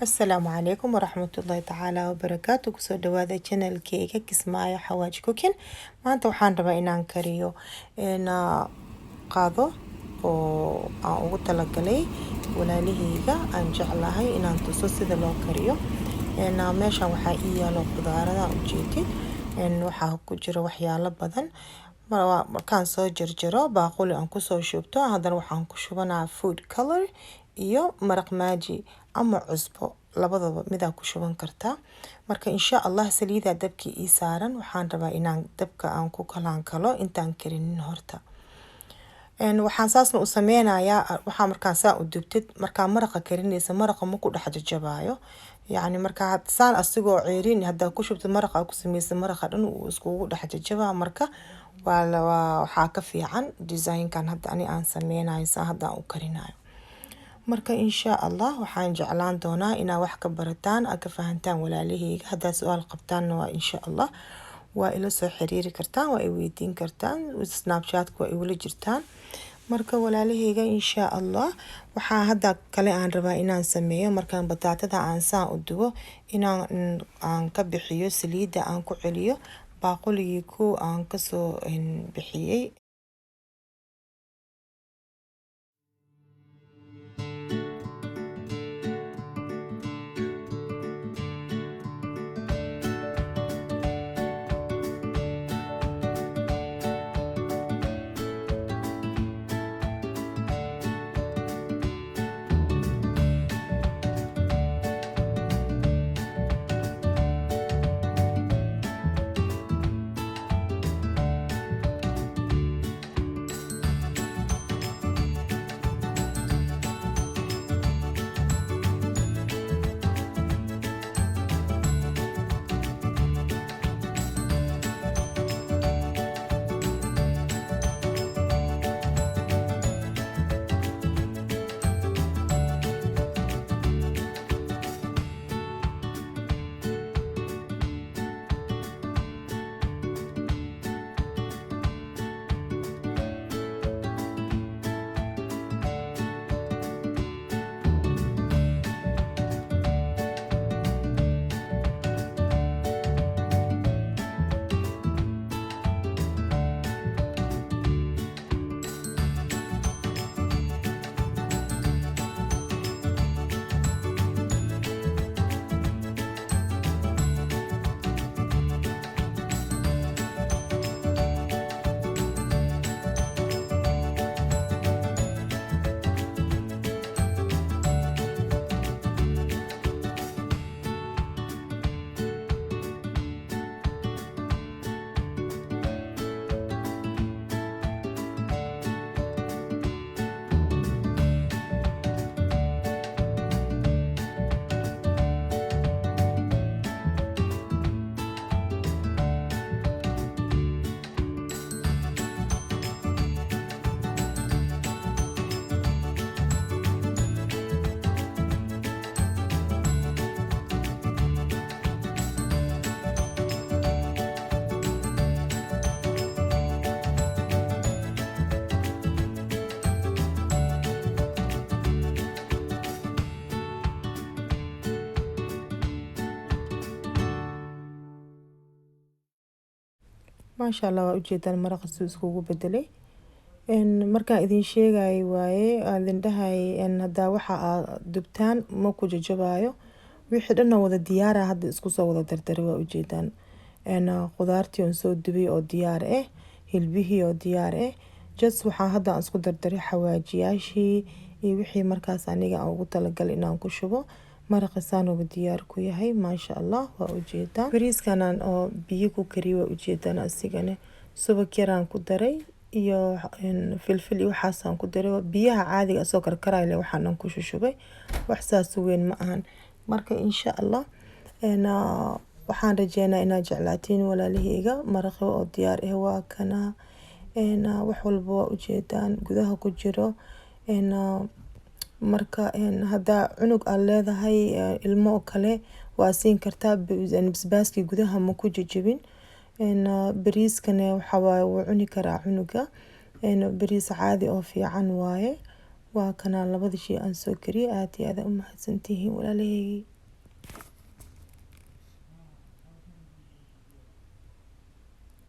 السلام عليكم ورحمة الله تعالى وبركاته kusoo dhawaada channelkeyga Kismaayo Xawaaji Cooking maanta waxaan rabaa inaan kariyo qaado oo aan ugu talagalay walaalaheyga aan jeclahay inaan tuso sida loo kariyo meeshan waxaa ii yaalo khudaarada ujeedin waxaa ku jira waxyaalo badan markaan soo jarjaro baaquli aan kusoo shubto haddana waxaan ku shubanaa food color iyo maraq maaji ama cusbo labadaba mid aad ku shuban kartaa marka insha Allah saliida dabki ii saaran waxaan rabaa inaan dabka aan ku kalo intaan karinin horta waxaan saasna u sameynayaa waxaa markaan saa u dubtid markaa maraqa karinaysa maraqa ma ku dhex jajabaayo yani markaa saan asigoo ceerin hadda ku shubto maraqa ku sameeyay maraqa dhan uu iskugu dhex jajabaa marka waxaa ka fiican design-kan hadda ani aan sameynayo saa hadda u karinayo marka insha Allah waxaan jeclaan doonaa inaa wax ka barataan ka fahantaan walaalaheyga haddaa su'aal qabtaan waa insha Allah waa ila soo xiriiri kartaan waa i weydiin kartaan snapchat-ka waa wala jirtaan marka walaalaheyga insha Allah waxaa hadda kale aan rabaa inaan sameeyo markaan bataatada aan saan u dubo aan ka bixiyo saliida aan ku celiyo baaquligii ku aan ka soo bixiyay ما شاء الله ujeedaan maraqa suu iskugu bedelay markaan idin sheegay waaye aan dhahay hadda waxa aad dubtaan ma ku jajabayo wixii dhan wada diyaar ah hadda isku soo wada dardaray waa ujeedaan khudaartii oo soo dubay oo diyaar ah hilbihii oo diyaar ah just waxa hadda aan isku dardaray xawaajiyaashii iyo wixii markaas aniga aan ugu talagalay inaan ku shubo maraqa saan oo diyaar ku yahay ma sha Allah waa ujeedaan bariiskan oo biyo ku kariyo waa ujeedaan asigana subag yaraan ku daray iyo filfil iyo waxaasaan ku daray biyaha caadiga soo karkarayle waxaan ku shushubay wax saas weyn ma ahan marka insha Allah waxaan rajeenaa inaad jeclaatiin walaalaheyga maraqa oo diyaar ah waa kana wax walba waa ujeedaan gudaha ku jiro marka hadda cunug aan leedahay ilmo kale waa siin kartaa basbaaski gudaha ma ku jajabin bariiskana waxa waaye wuu cuni karaa cunuga bariis caadi oo fiican waaye waa kana labada shay aan soo kariyay aad iyo aad u mahadsantihiin walaalahaygi.